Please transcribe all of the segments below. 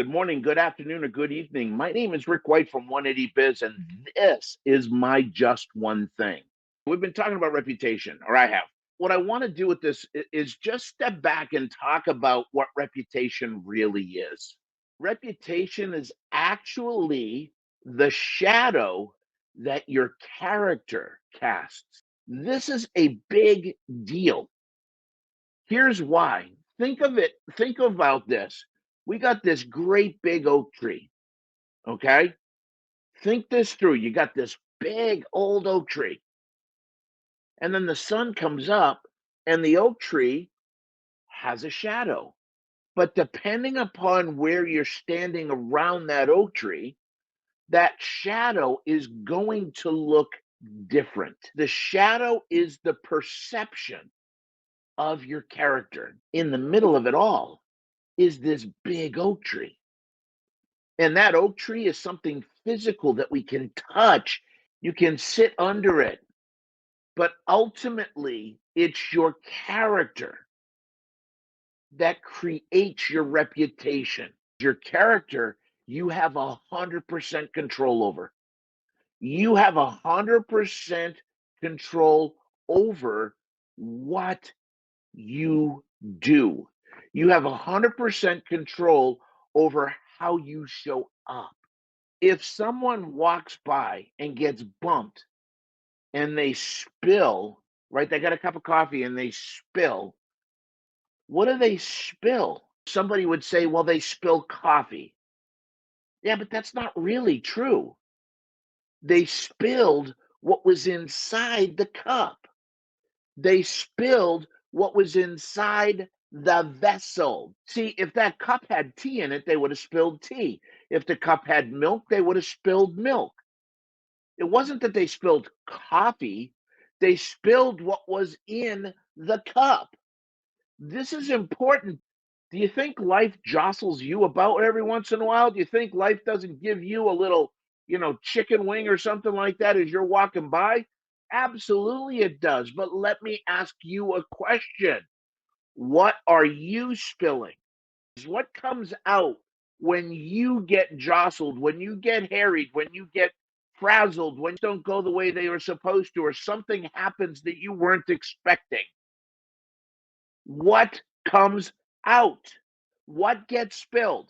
Good morning, good afternoon, or good evening. My name is Rick White from 180 Biz, and this is my Just One Thing. We've been talking about reputation, or I have. What I want to do with this is just step back and talk about what reputation really is. Reputation is actually the shadow that your character casts. This is a big deal. Here's why. Think about this. We got this great big oak tree, okay? Think this through. You got this big old oak tree, and then the sun comes up, and the oak tree has a shadow. But depending upon where you're standing around that oak tree, that shadow is going to look different. The shadow is the perception of your character. In the middle of it all is this big oak tree. And that oak tree is something physical that we can touch. You can sit under it. But ultimately, it's your character that creates your reputation. Your character, you have 100% control over. You have 100% control over what you do. You have 100% control over how you show up. If someone walks by and gets bumped and they spill, right? They got a cup of coffee and they spill. What do they spill? Somebody would say, well, they spilled coffee. Yeah, but that's not really true. They spilled what was inside the cup. They spilled what was inside the vessel. See, if that cup had tea in it, they would have spilled tea. If the cup had milk, they would have spilled milk. It wasn't that they spilled coffee, they spilled what was in the cup. This is important. Do you think life jostles you about every once in a while? Do you think life doesn't give you a little, chicken wing or something like that as you're walking by? Absolutely, it does. But let me ask you a question. What are you spilling? What comes out when you get jostled, when you get harried, when you get frazzled, when you don't go the way they were supposed to, or something happens that you weren't expecting? What comes out? What gets spilled?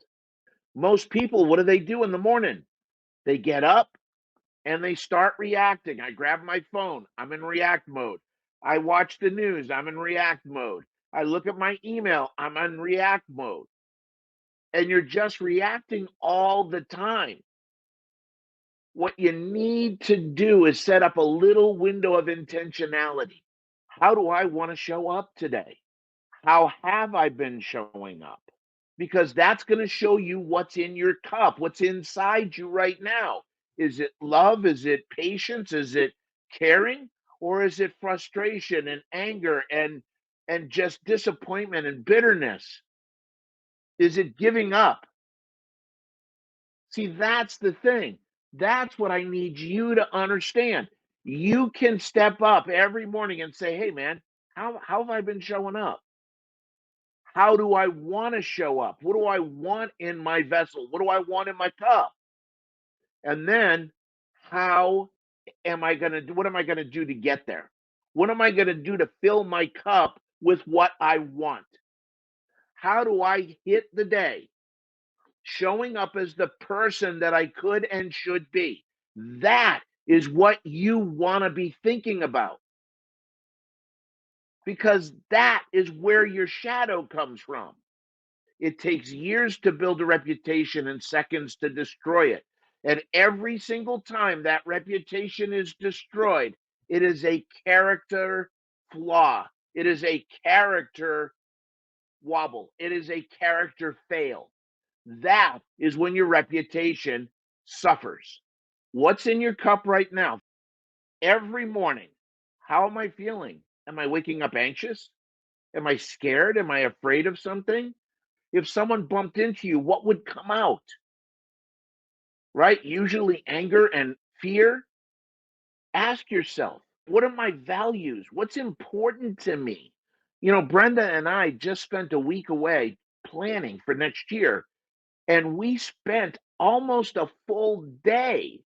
Most people, what do they do in the morning? They get up and they start reacting. I grab my phone, I'm in react mode. I watch the news, I'm in react mode. I look at my email, I'm in react mode. And you're just reacting all the time. What you need to do is set up a little window of intentionality. How do I want to show up today? How have I been showing up? Because that's going to show you what's in your cup, what's inside you right now. Is it love? Is it patience? Is it caring? Or is it frustration and anger and just disappointment and bitterness? Is it giving up? See, that's the thing. That's what I need you to understand. You can step up every morning and say, hey, man, how have I been showing up? How do I want to show up? What do I want in my vessel? What do I want in my cup? And then how am I going to do? What am I going to do to get there? What am I going to do to fill my cup with what I want? How do I hit the day showing up as the person that I could and should be? That is what you want to be thinking about, because that is where your shadow comes from. It takes years to build a reputation and seconds to destroy it. And every single time that reputation is destroyed, it is a character flaw. It is a character wobble. It is a character fail. That is when your reputation suffers. What's in your cup right now? Every morning, how am I feeling? Am I waking up anxious? Am I scared? Am I afraid of something? If someone bumped into you, what would come out? Right? Usually anger and fear. Ask yourself, what are my values? What's important to me? Brenda and I just spent a week away planning for next year. And we spent almost a full day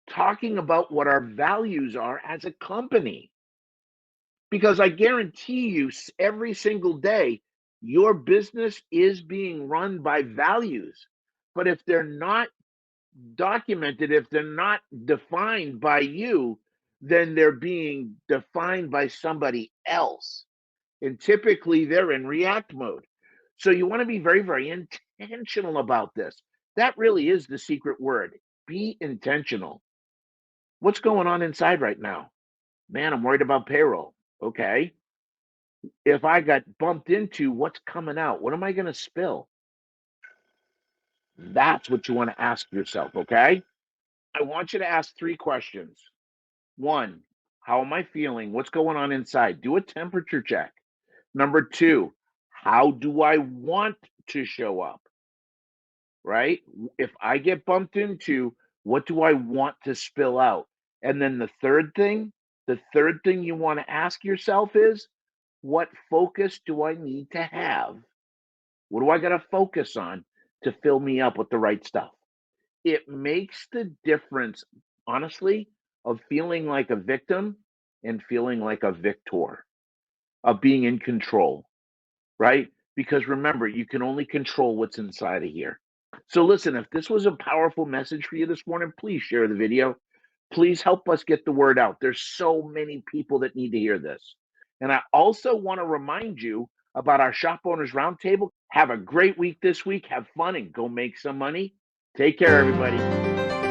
talking about what our values are as a company. Because I guarantee you, every single day, your business is being run by values. But if they're not documented, if they're not defined by you, then they're being defined by somebody else. And typically they're in react mode. So you want to be very, very intentional about this. That really is the secret word. Be intentional. What's going on inside right now? Man, I'm worried about payroll. Okay. If I got bumped into, what's coming out? What am I going to spill? That's what you want to ask yourself. Okay. I want you to ask 3 questions. One, how am I feeling? What's going on inside? Do a temperature check. Number two, how do I want to show up? Right? If I get bumped into, what do I want to spill out? And then the third thing you want to ask yourself is, what focus do I need to have? What do I got to focus on to fill me up with the right stuff? It makes the difference, honestly, of feeling like a victim and feeling like a victor, of being in control, right? Because remember, you can only control what's inside of here. So listen, if this was a powerful message for you this morning, please share the video. Please help us get the word out. There's so many people that need to hear this. And I also want to remind you about our Shop Owners Roundtable. Have a great week this week. Have fun and go make some money. Take care, everybody.